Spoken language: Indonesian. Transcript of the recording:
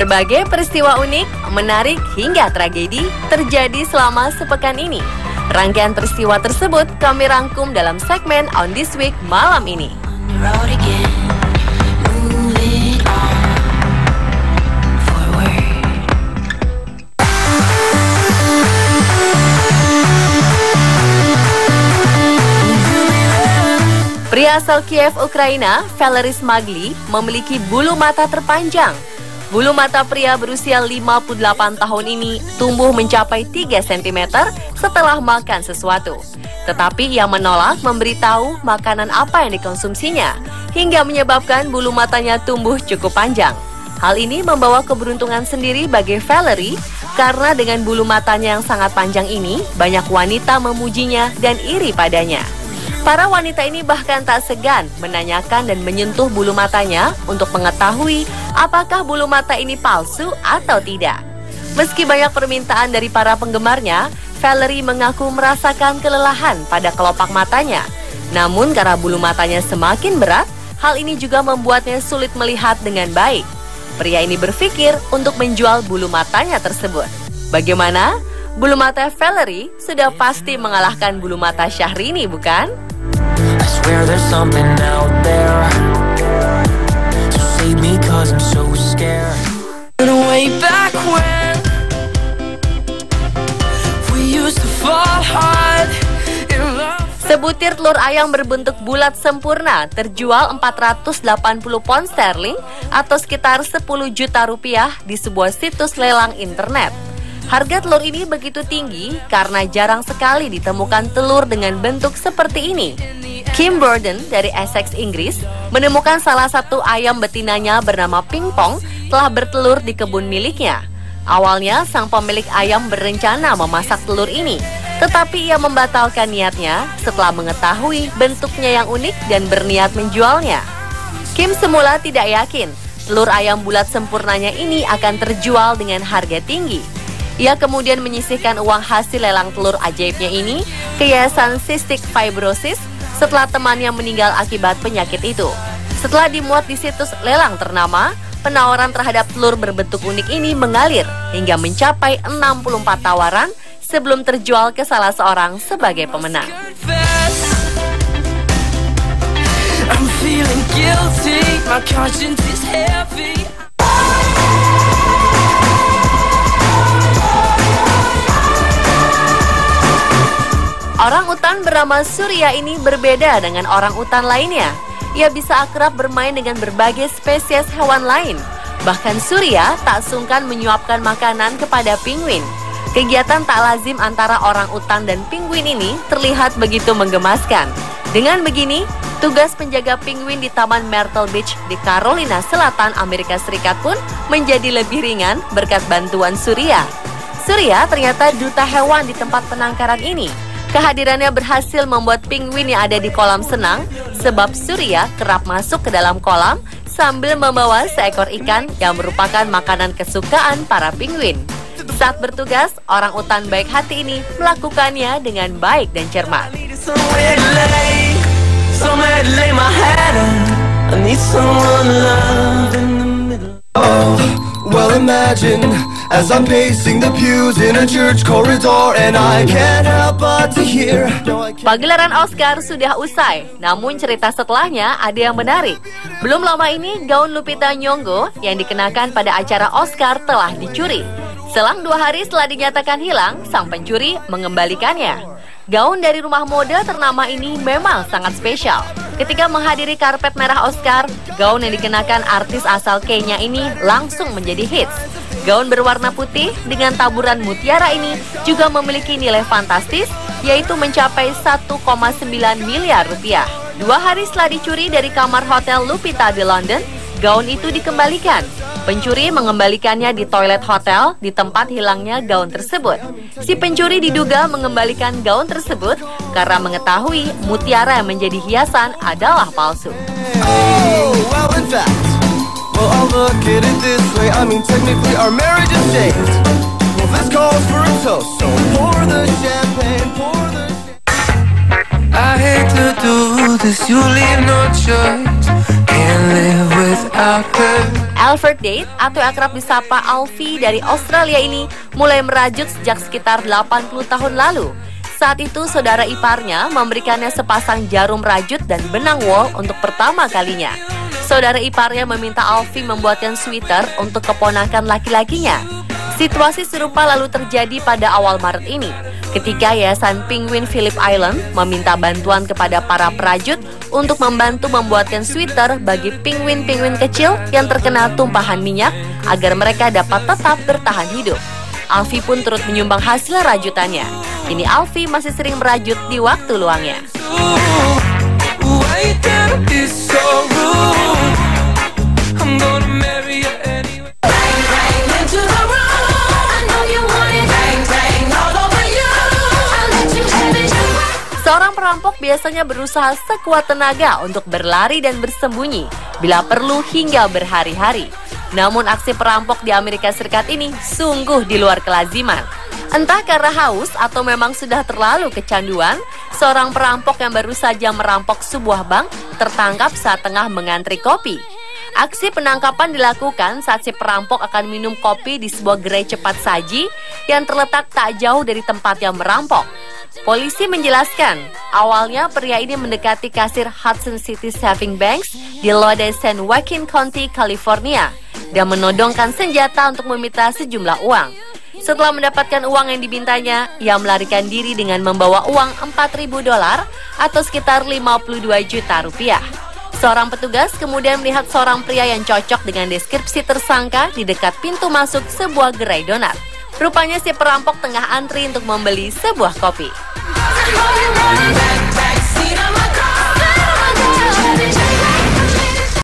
Berbagai peristiwa unik, menarik hingga tragedi terjadi selama sepekan ini. Rangkaian peristiwa tersebut kami rangkum dalam segmen On This Week malam ini. Pria asal Kiev, Ukraina, Valery Smagli, memiliki bulu mata terpanjang. Bulu mata pria berusia 58 tahun ini tumbuh mencapai 3 cm setelah makan sesuatu. Tetapi ia menolak memberitahu makanan apa yang dikonsumsinya, hingga menyebabkan bulu matanya tumbuh cukup panjang. Hal ini membawa keberuntungan sendiri bagi Valery, karena dengan bulu matanya yang sangat panjang ini, banyak wanita memujinya dan iri padanya. Para wanita ini bahkan tak segan menanyakan dan menyentuh bulu matanya untuk mengetahui apakah bulu mata ini palsu atau tidak. Meski banyak permintaan dari para penggemarnya, Valery mengaku merasakan kelelahan pada kelopak matanya. Namun karena bulu matanya semakin berat, hal ini juga membuatnya sulit melihat dengan baik. Pria ini berpikir untuk menjual bulu matanya tersebut. Bagaimana? Bulu mata Valery sudah pasti mengalahkan bulu mata Syahrini, bukan? There's something out there to save me 'cause I'm so scared. Way back when we used to fall hard in love. Sebutir telur ayam berbentuk bulat sempurna terjual 480 pound sterling atau sekitar 10 juta rupiah di sebuah situs lelang internet. Harga telur ini begitu tinggi karena jarang sekali ditemukan telur dengan bentuk seperti ini. Kim Borden dari Essex, Inggris, menemukan salah satu ayam betinanya bernama Pingpong telah bertelur di kebun miliknya. Awalnya, sang pemilik ayam berencana memasak telur ini, tetapi ia membatalkan niatnya setelah mengetahui bentuknya yang unik dan berniat menjualnya. Kim semula tidak yakin telur ayam bulat sempurnanya ini akan terjual dengan harga tinggi. Ia kemudian menyisihkan uang hasil lelang telur ajaibnya ini ke Yayasan Cystic Fibrosis setelah temannya meninggal akibat penyakit itu. Setelah dimuat di situs lelang ternama, penawaran terhadap telur berbentuk unik ini mengalir hingga mencapai 64 tawaran sebelum terjual ke salah seorang sebagai pemenang. I'm feeling guilty, my conscience is heavy. Orang utan bernama Surya ini berbeda dengan orang utan lainnya. Ia bisa akrab bermain dengan berbagai spesies hewan lain. Bahkan Surya tak sungkan menyuapkan makanan kepada penguin. Kegiatan tak lazim antara orang utan dan penguin ini terlihat begitu menggemaskan. Dengan begini, tugas penjaga penguin di Taman Myrtle Beach di Carolina Selatan, Amerika Serikat pun menjadi lebih ringan berkat bantuan Surya. Surya ternyata duta hewan di tempat penangkaran ini. Kehadirannya berhasil membuat penguin yang ada di kolam senang, sebab Surya kerap masuk ke dalam kolam sambil membawa seekor ikan yang merupakan makanan kesukaan para penguin. Saat bertugas, orang utan baik hati ini melakukannya dengan baik dan cermat. Well, imagine as I'm pacing the pews in a church corridor and I can't help but to hear. Pagelaran Oscar sudah usai, namun cerita setelahnya ada yang menarik. Belum lama ini, gaun Lupita Nyong'o yang dikenakan pada acara Oscar telah dicuri. Selang 2 hari setelah dinyatakan hilang, sang pencuri mengembalikannya. Gaun dari rumah mode ternama ini memang sangat spesial. Ketika menghadiri karpet merah Oscar, gaun yang dikenakan artis asal Kenya ini langsung menjadi hits. Gaun berwarna putih dengan taburan mutiara ini juga memiliki nilai fantastis, yaitu mencapai 1,9 miliar rupiah. 2 hari setelah dicuri dari kamar hotel Lupita di London, gaun itu dikembalikan. Pencuri mengembalikannya di toilet hotel di tempat hilangnya gaun tersebut. Si pencuri diduga mengembalikan gaun tersebut karena mengetahui mutiara yang menjadi hiasan adalah palsu. I hate to do this, you leave no choice. Can't live without her. Alfred Date atau akrab disapa Alfie dari Australia ini mulai merajut sejak sekitar 80 tahun lalu. Saat itu saudara iparnya memberikannya sepasang jarum rajut dan benang wol untuk pertama kalinya. Saudara iparnya meminta Alfie membuatkan sweater untuk keponakan laki-lakinya. Situasi serupa lalu terjadi pada awal Maret ini, ketika Yayasan Penguin Phillip Island meminta bantuan kepada para perajut untuk membantu membuatkan sweater bagi penguin-penguin kecil yang terkena tumpahan minyak agar mereka dapat tetap bertahan hidup. Alfie pun turut menyumbang hasil rajutannya. Kini Alfie masih sering merajut di waktu luangnya. Seorang perampok biasanya berusaha sekuat tenaga untuk berlari dan bersembunyi, bila perlu hingga berhari-hari. Namun aksi perampok di Amerika Serikat ini sungguh di luar kelaziman. Entah karena haus atau memang sudah terlalu kecanduan, seorang perampok yang baru saja merampok sebuah bank tertangkap saat tengah mengantri kopi. Aksi penangkapan dilakukan saat si perampok akan minum kopi di sebuah gerai cepat saji yang terletak tak jauh dari tempat yang merampok. Polisi menjelaskan, awalnya pria ini mendekati kasir Hudson City Saving Banks di Lodi San Joaquin County, California, dan menodongkan senjata untuk meminta sejumlah uang. Setelah mendapatkan uang yang dimintanya, ia melarikan diri dengan membawa uang $4.000 atau sekitar 52 juta rupiah. Seorang petugas kemudian melihat seorang pria yang cocok dengan deskripsi tersangka di dekat pintu masuk sebuah gerai donat. Rupanya si perampok tengah antri untuk membeli sebuah kopi.